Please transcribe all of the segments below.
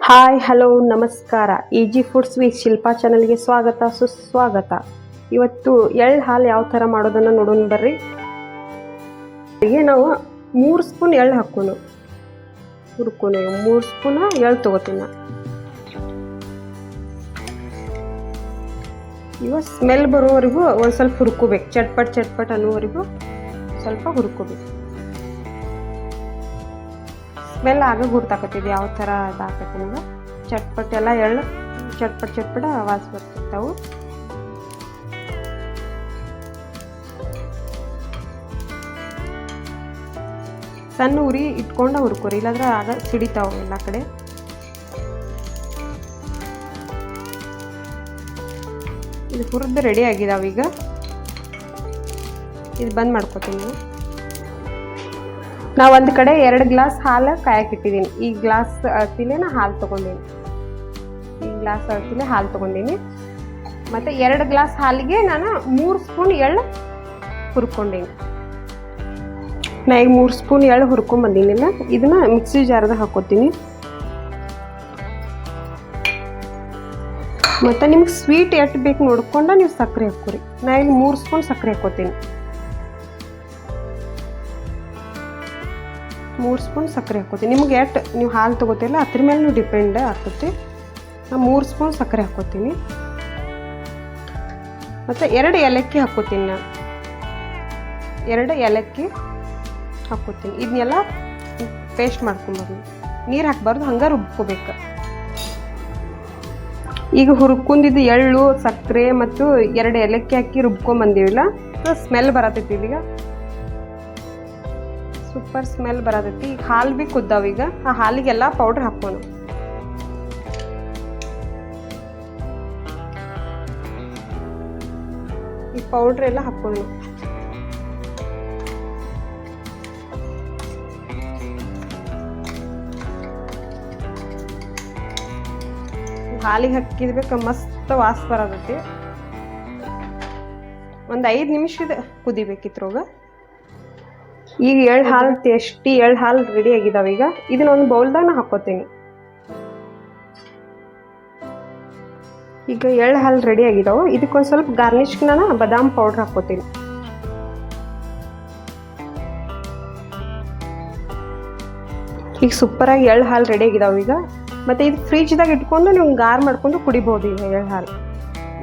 Hi hello ನಮಸ್ಕಾರ. Easy foods with Shilpa ಚಾನಲ್ಗೆ ಸ್ವಾಗತ ಸುಸ್ವಾಗತ. ಇವತ್ತು ಎಳ್ಳು ಹಾಲು ಯಾವ ಥರ ಮಾಡೋದನ್ನು ನೋಡೋಣ ಬರ್ರಿ. ಹೀಗೆ ನಾವು 3 ಸ್ಪೂನ್ ಎಳ್ಳು ಹಾಕೋನು ಹುರ್ಕೋನು. 3 ಸ್ಪೂನ್ ಎಳ್ಳು ತೊಗೋತೀನಿ ನಾ. ಇವಾಗ ಸ್ಮೆಲ್ ಬರೋವರೆಗೂ ಒಂದು ಸ್ವಲ್ಪ ಹುರ್ಕೋಬೇಕು. ಚಟ್ಪಟ್ ಅನ್ನೋವರೆಗೂ ಸ್ವಲ್ಪ ಹುರ್ಕೋಬೇಕು. ಸ್ಮೆಲ್ ಆಗ ಗುರ್ತಾಕತ್ತಿದ್ದು ಯಾವ ಥರ ಅದಾಕತಿ ನಿಮ್ಗೆ. ಚಟ್ಪಟ್ ಎಲ್ಲ ಎಳ್ಳು ಚಟ್ಪಟ್ ವಾಸ ಬರ್ತಿರ್ತಾವೆ. ಸಣ್ಣ ಉರಿ ಇಟ್ಕೊಂಡು ಹುರ್ಕೋರಿ, ಇಲ್ಲಾಂದ್ರೆ ಆಗ ಸಿಡಿತಾವೆ ಎಲ್ಲ ಕಡೆ. ಇದು ಹುರಿದು ರೆಡಿ ಆಗಿದಾವ. ಈಗ ಇದು ಬಂದ್ ಮಾಡ್ಕೋತೀನಿ. ನಾ ಒಂದು ಕಡೆ 2 ಗ್ಲಾಸ್ ಹಾಲು ಕಾಯಕ್ಕಿಟ್ಟಿದ್ದೀನಿ. ಈ ಗ್ಲಾಸ್ ಅಳತಿಲೇ ನಾ ಹಾಲು ತೊಗೊಂಡೀನಿ. ಮತ್ತು 2 ಗ್ಲಾಸ್ ಹಾಲಿಗೆ ನಾನು 3 ಸ್ಪೂನ್ ಎಳ್ಳು ಹುರ್ಕೊಂಡೀನಿ. ನಾ ಈಗ 3 ಸ್ಪೂನ್ ಎಳ್ಳು ಹುರ್ಕೊಂಬಂದಿನಿಲ್ಲ. ಇದನ್ನ ಮಿಕ್ಸಿ ಜಾರ್ದಾಗ ಹಾಕೋತೀನಿ. ಮತ್ತು ನಿಮ್ಗೆ ಸ್ವೀಟ್ ಎಷ್ಟು ಬೇಕು ನೋಡ್ಕೊಂಡು ನೀವು ಸಕ್ಕರೆ ಹಾಕೋರಿ. ನಾ ಇಲ್ಲಿ 3 ಸ್ಪೂನ್ ಸಕ್ಕರೆ ಹಾಕೋತೀನಿ. 3 ಸ್ಪೂನ್ ಸಕ್ಕರೆ ಹಾಕೋತೀನಿ. ನಿಮ್ಗೆ ಎಷ್ಟು ನೀವು ಹಾಲು ತೊಗೋತಿಲ್ಲ ಅದ್ರ ಮೇಲೆ ನೀವು ಡಿಪೆಂಡ್ ಆಗ್ತೈತಿ. ನಾನು 3 ಸ್ಪೂನ್ ಸಕ್ಕರೆ ಹಾಕೋತೀನಿ. ಮತ್ತು 2 ಏಲಕ್ಕಿ ಹಾಕೋತೀನಿ. ನಾನು 2 ಏಲಕ್ಕಿ ಹಾಕೋತೀನಿ. ಇದನ್ನೆಲ್ಲ ಪೇಸ್ಟ್ ಮಾಡ್ಕೊಂಬರ್ದು, ನೀರು ಹಾಕಬಾರ್ದು, ಹಂಗೆ ರುಬ್ಕೋಬೇಕು. ಈಗ ಹುರ್ಕೊಂಡಿದ್ದು ಎಳ್ಳು ಸಕ್ಕರೆ ಮತ್ತು 2 ಏಲಕ್ಕಿ ಹಾಕಿ ರುಬ್ಕೊಂಬಂದಿವಿಲ್ಲ, ಸ್ಮೆಲ್ ಬರತೈತಿ. ಈಗ ಸೂಪರ್ ಸ್ಮೆಲ್ ಬರತೈತಿ. ಈಗ ಹಾಲು ಭೀ ಕುದ್ದಾವ. ಈಗ ಆ ಹಾಲಿಗೆಲ್ಲ ಪೌಡ್ರ್ ಹಾಕೋಣ. ಈ ಪೌಡ್ರ್ ಎಲ್ಲ ಹಾಕೋಣ. ಹಾಲಿಗೆ ಹಾಕಿದ್ಬೇಕು, ಮಸ್ತ್ ವಾಸ ಬರತೈತಿ. ಒಂದು 5 ನಿಮಿಷದ ಕುದಿಬೇಕಿತ್ರೋಗ. ಈಗ ಎಳ್ಳು ಹಾಲು ಟೇಸ್ಟಿ ಎಳ್ಳು ಹಾಲು ರೆಡಿ ಆಗಿದಾವೆ. ಈಗ ಇದನ್ನ ಒಂದು ಬೌಲ್ದಾಗ ನಾ ಹಾಕೋತೀನಿ. ಈಗ ಎಳ್ಳು ಹಾಲು ರೆಡಿ ಆಗಿದಾವೆ. ಇದಕ್ಕೊಂದು ಸ್ವಲ್ಪ ಗಾರ್ನಿಷ್ಗೆ ನಾನು ಬಾದಾಮ್ ಪೌಡ್ರ್ ಹಾಕೋತೀನಿ. ಈಗ ಸೂಪರಾಗಿ ಎಳ್ಳು ಹಾಲು ರೆಡಿ ಆಗಿದಾವೆ. ಈಗ ಮತ್ತು ಇದು ಫ್ರಿಜ್ದಾಗ ಇಟ್ಕೊಂಡು ನೀವು ಗಾರ್ ಮಾಡ್ಕೊಂಡು ಕುಡಿಬೋದು. ಈಗ ಎಳ್ಳು ಹಾಲು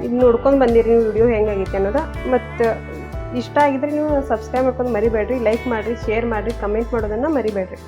ಇದು ನೋಡ್ಕೊಂಡು ಬಂದಿರಿ ನೀವು ವಿಡಿಯೋ ಹೆಂಗಾಗೈತೆ ಅನ್ನೋದು. ಮತ್ತು ಇಷ್ಟ ಆಗಿದ್ರೆ ನೀವು ಸಬ್ಸ್ಕ್ರೈಬ್ ಮಾಡ್ಕೊಂಡು ಮರಿಬೇಡ್ರಿ. ಲೈಕ್ ಮಾಡಿರಿ, ಶೇರ್ ಮಾಡಿರಿ, ಕಮೆಂಟ್ ಮಾಡೋದನ್ನು ಮರಿಬೇಡ್ರಿ.